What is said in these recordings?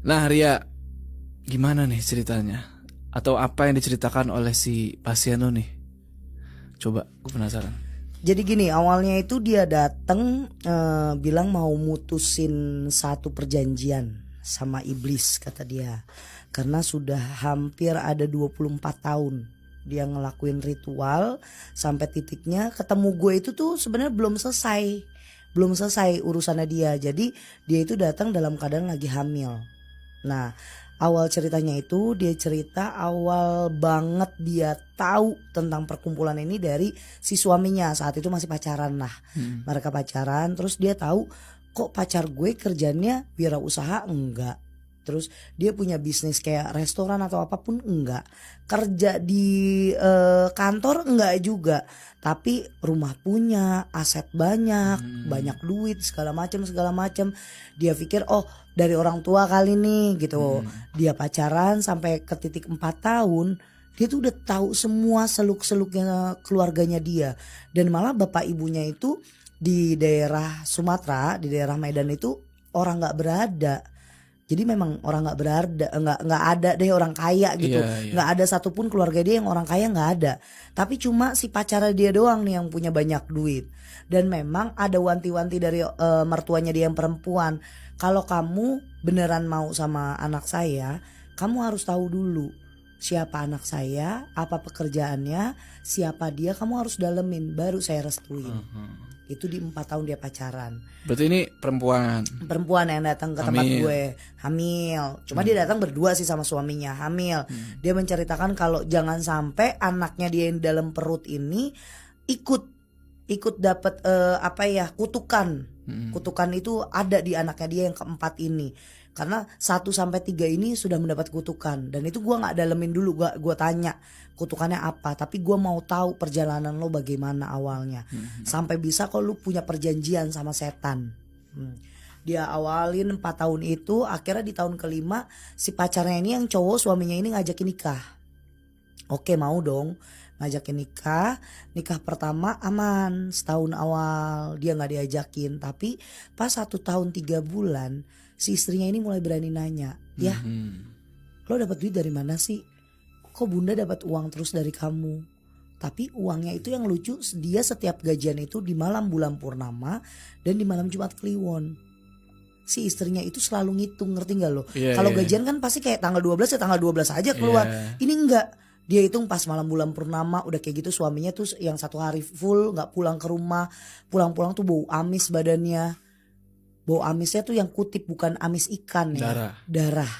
Nah Ria, gimana nih ceritanya? Atau apa yang diceritakan oleh si Pasiano nih? Coba, gue penasaran. Jadi gini, awalnya itu dia dateng bilang mau mutusin satu perjanjian sama iblis kata dia. Karena sudah hampir ada 24 tahun dia ngelakuin ritual sampai titiknya ketemu gue itu tuh sebenarnya belum selesai. Belum selesai urusannya dia. Jadi dia itu datang dalam keadaan lagi hamil. Nah, awal ceritanya itu dia cerita awal banget dia tahu tentang perkumpulan ini dari si suaminya. Saat itu masih pacaran lah. Mereka pacaran terus dia tahu kok pacar gue kerjanya wirausaha enggak. Terus dia punya bisnis kayak restoran atau apapun enggak. Kerja di kantor enggak juga. Tapi rumah punya, aset banyak, banyak duit segala macam. Dia pikir oh dari orang tua kali nih gitu. Dia pacaran sampai ke titik 4 tahun. Dia tuh udah tahu semua seluk-seluknya keluarganya dia. Dan malah bapak ibunya itu di daerah Sumatera, di daerah Medan itu orang nggak berada. Jadi memang orang nggak berada, nggak ada deh orang kaya gitu, Iya. nggak ada satupun keluarga dia yang orang kaya, nggak ada. Tapi cuma si pacarnya dia doang nih yang punya banyak duit. Dan memang ada wanti-wanti dari mertuanya dia yang perempuan. Kalau kamu beneran mau sama anak saya, kamu harus tahu dulu siapa anak saya, apa pekerjaannya, siapa dia, kamu harus dalemin baru saya restuin. Itu di 4 tahun dia pacaran. Berarti ini perempuan. Perempuan yang datang ke tempat Hamil. gue hamil. Cuma dia datang berdua sih sama suaminya hamil. Dia menceritakan kalau jangan sampai anaknya dia yang dalam perut ini ikut dapat kutukan. Kutukan itu ada di anaknya dia yang keempat ini. Karena 1-3 ini sudah mendapat kutukan. Dan itu gue gak dalemin dulu, gue tanya kutukannya apa. Tapi gue mau tahu perjalanan lo bagaimana awalnya. Sampai bisa kok lo punya perjanjian sama setan. Dia awalin 4 tahun itu. Akhirnya di tahun kelima si pacarnya ini yang cowok suaminya ini ngajakin nikah. Oke mau dong ngajakin nikah. Nikah pertama aman setahun awal dia gak diajakin. Tapi pas 1 tahun 3 bulan si istrinya ini mulai berani nanya, ya lo dapat duit dari mana sih? Kok bunda dapat uang terus dari kamu? Tapi uangnya itu yang lucu, dia setiap gajian itu di malam bulan purnama dan di malam Jumat Kliwon. Si istrinya itu selalu ngitung, ngerti gak lo? Kalau gajian kan pasti kayak tanggal 12 ya tanggal 12 aja keluar. Ini enggak. Dia hitung pas malam bulan purnama udah kayak gitu. Suaminya tuh yang 1 hari full gak pulang ke rumah. Pulang-pulang tuh bau amis badannya. Bau amisnya tuh yang kutip bukan amis ikan ya. Darah.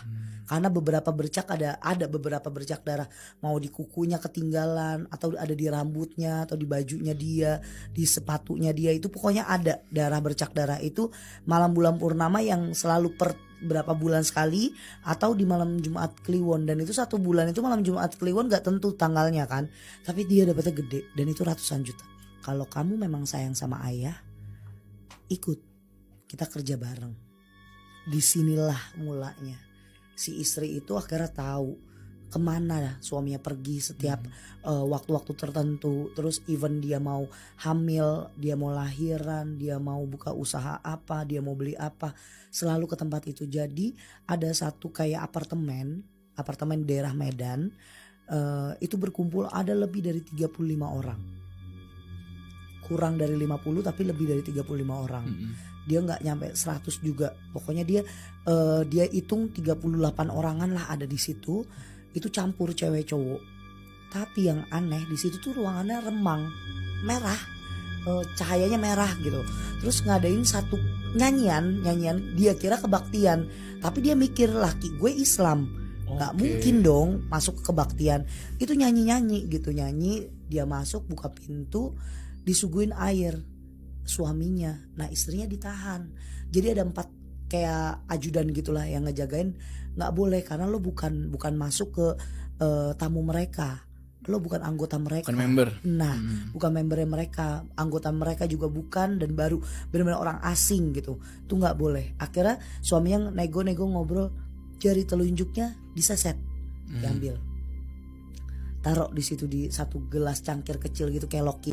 Karena beberapa bercak ada beberapa bercak darah. Mau di kukunya ketinggalan atau ada di rambutnya atau di bajunya dia, di sepatunya dia, itu pokoknya ada darah, bercak darah itu malam bulan purnama yang selalu per berapa bulan sekali atau di malam Jumat Kliwon. Dan itu 1 bulan itu malam Jumat Kliwon gak tentu tanggalnya kan. Tapi dia dapetnya gede dan itu ratusan juta. Kalau kamu memang sayang sama ayah, ikut. Kita kerja bareng. Disinilah mulanya. Si istri itu akhirnya tahu kemana suaminya pergi setiap waktu-waktu tertentu. Terus even dia mau hamil, dia mau lahiran, dia mau buka usaha apa, dia mau beli apa, selalu ke tempat itu. Jadi ada satu kayak apartemen daerah Medan, itu berkumpul ada lebih dari 35 orang. Kurang dari 50 tapi lebih dari 35 orang. Dia nggak nyampe 100 juga. Pokoknya dia hitung 38 orangan lah ada di situ. Itu campur cewek cowok. Tapi yang aneh di situ tuh ruangannya remang, merah, cahayanya merah gitu. Terus ngadain satu nyanyian dia kira kebaktian. Tapi dia mikir laki gue Islam, nggak mungkin dong masuk ke kebaktian. Itu nyanyi gitu, dia masuk buka pintu, disuguhin air suaminya. Nah istrinya ditahan. Jadi ada 4 kayak ajudan gitulah yang ngejagain. Nggak boleh karena lo bukan masuk ke tamu mereka. Lo bukan anggota mereka. Bukan member. Nah bukan membernya mereka. Anggota mereka juga bukan. Dan baru benar-benar orang asing gitu. Itu nggak boleh. Akhirnya suaminya nego-nego ngobrol. Jari telunjuknya diseset, diambil, taruh di situ di satu gelas cangkir kecil gitu kayak loki.